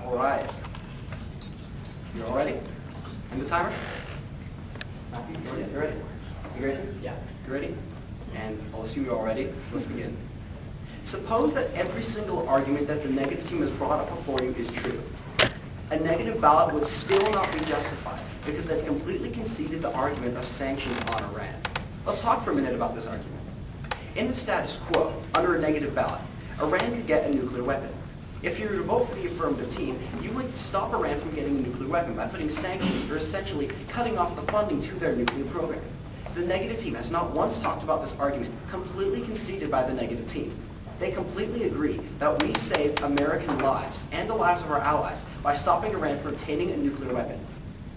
All right. You all ready? And the timer? Matthew, you ready? You Grayson? Yeah. You ready? And I'll assume you're all ready, so let's begin. Suppose that every single argument that the negative team has brought up before you is true. A negative ballot would still not be justified because they've completely conceded the argument of sanctions on Iran. Let's talk for a minute about this argument. In the status quo, under a negative ballot, Iran could get a nuclear weapon. If you were to vote for the affirmative team, you would stop Iran from getting a nuclear weapon by putting sanctions or essentially cutting off the funding to their nuclear program. The negative team has not once talked about this argument, completely conceded by the negative team. They completely agree that we save American lives and the lives of our allies by stopping Iran from obtaining a nuclear weapon.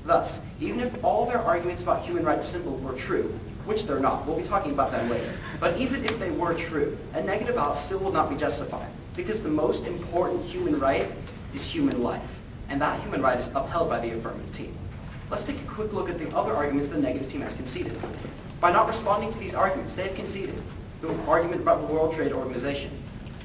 Thus, even if all their arguments about human rights symbol were true, which they're not, we'll be talking about them later, but even if they were true, a negative ballot still will not be justified because the most important human right is human life, and that human right is upheld by the affirmative team. Let's take a quick look at the other arguments the negative team has conceded. By not responding to these arguments, they have conceded the argument about the World Trade Organization.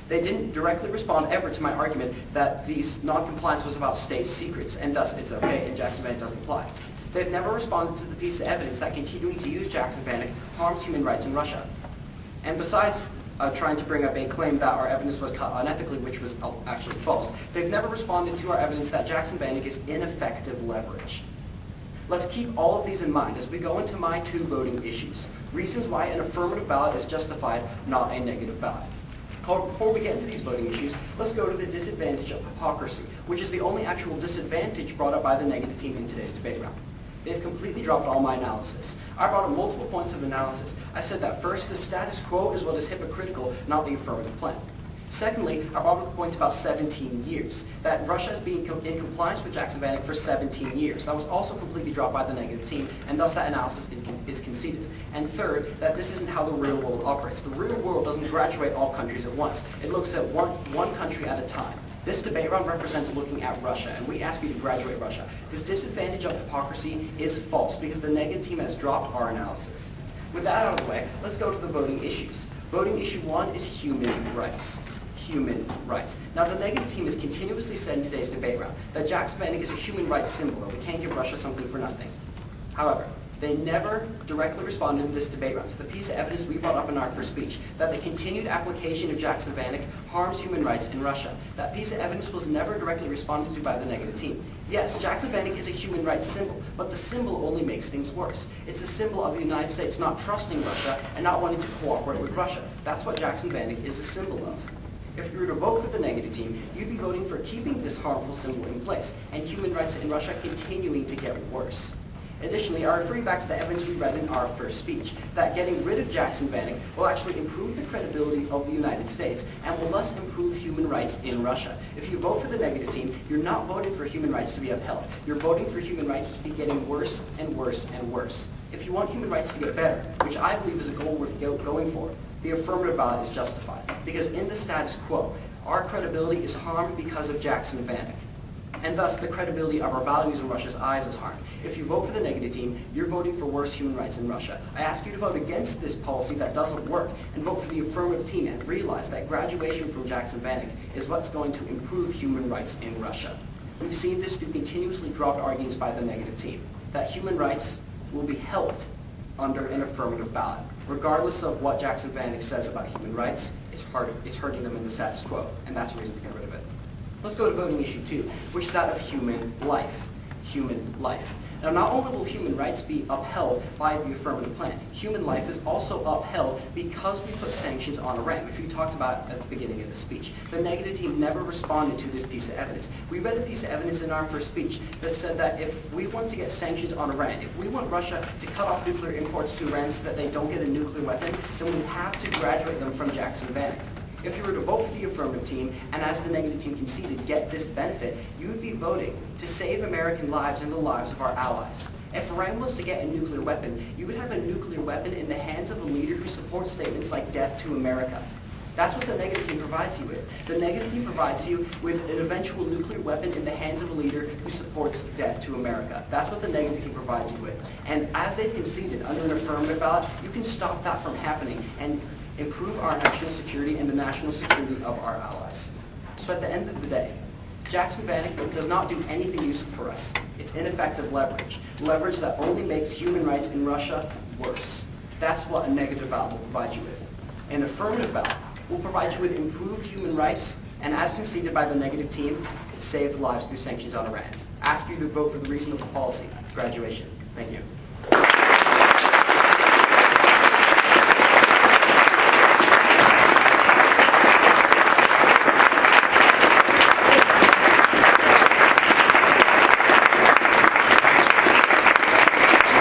They didn't directly respond ever to my argument that these non-compliance was about state secrets, and thus it's okay and Jackson-Vanik doesn't apply. They've never responded to the piece of evidence that continuing to use Jackson-Vanik harms human rights in Russia. And besides trying to bring up a claim that our evidence was cut unethically, which was actually false, they've never responded to our evidence that Jackson-Vanik is ineffective leverage. Let's keep all of these in mind as we go into my two voting issues. Reasons why an affirmative ballot is justified, not a negative ballot. However, before we get into these voting issues, let's go to the disadvantage of hypocrisy, which is the only actual disadvantage brought up by the negative team in today's debate round. They've completely dropped all my analysis. I brought up multiple points of analysis. I said that first, the status quo is what is hypocritical, not the affirmative plan. Secondly, I brought up a point about 17 years, that Russia has been in compliance with Jackson-Vanik for 17 years. That was also completely dropped by the negative team, and thus that analysis is conceded. And third, that this isn't how the real world operates. The real world doesn't graduate all countries at once. It looks at one country at a time. This debate round represents looking at Russia, and we ask you to graduate Russia. This disadvantage of hypocrisy is false because the negative team has dropped our analysis. With that out of the way, let's go to the voting issues. Voting issue 1 is human rights. Human rights. Now, the negative team has continuously said in today's debate round that Jackson-Vanik is a human rights symbol, and we can't give Russia something for nothing. However, they never directly responded in this debate round to the piece of evidence we brought up in our first speech, that the continued application of Jackson-Vanik harms human rights in Russia. That piece of evidence was never directly responded to by the negative team. Yes, Jackson-Vanik is a human rights symbol, but the symbol only makes things worse. It's a symbol of the United States not trusting Russia and not wanting to cooperate with Russia. That's what Jackson-Vanik is a symbol of. If you were to vote for the negative team, you'd be voting for keeping this harmful symbol in place and human rights in Russia continuing to get worse. Additionally, I refer you back to the evidence we read in our first speech, that getting rid of Jackson-Vanik will actually improve the credibility of the United States and will thus improve human rights in Russia. If you vote for the negative team, you're not voting for human rights to be upheld. You're voting for human rights to be getting worse and worse and worse. If you want human rights to get better, which I believe is a goal worth going for, the affirmative ballot is justified. Because in the status quo, our credibility is harmed because of Jackson-Vanik. And thus, the credibility of our values in Russia's eyes is harmed. If you vote for the negative team, you're voting for worse human rights in Russia. I ask you to vote against this policy that doesn't work and vote for the affirmative team and realize that graduation from Jackson-Vanik is what's going to improve human rights in Russia. We've seen this through continuously dropped arguments by the negative team, that human rights will be helped under an affirmative ballot. Regardless of what Jackson-Vanik says about human rights, it's hurting them in the status quo, and that's a reason to get rid of it. Let's go to voting issue 2, which is that of human life. Human life. Now, not only will human rights be upheld by the affirmative plan, human life is also upheld because we put sanctions on Iran, which we talked about at the beginning of the speech. The negative team never responded to this piece of evidence. We read a piece of evidence in our first speech that said that if we want to get sanctions on Iran, if we want Russia to cut off nuclear imports to Iran so that they don't get a nuclear weapon, then we have to graduate them from Jackson-Vanik. If you were to vote for the affirmative team, and as the negative team conceded, get this benefit, you would be voting to save American lives and the lives of our allies. If Iran was to get a nuclear weapon, you would have a nuclear weapon in the hands of a leader who supports statements like death to America. That's what the negative team provides you with. The negative team provides you with an eventual nuclear weapon in the hands of a leader who supports death to America. That's what the negative team provides you with. And as they've conceded under an affirmative ballot, you can stop that from happening and improve our national security and the national security of our allies. So at the end of the day, Jackson Bannock does not do anything useful for us. It's ineffective leverage. Leverage that only makes human rights in Russia worse. That's what a negative ballot will provide you with. An affirmative ballot will provide you with improved human rights and, as conceded by the negative team, save lives through sanctions on Iran. Ask you to vote for the reasonable policy. Graduation. Thank you.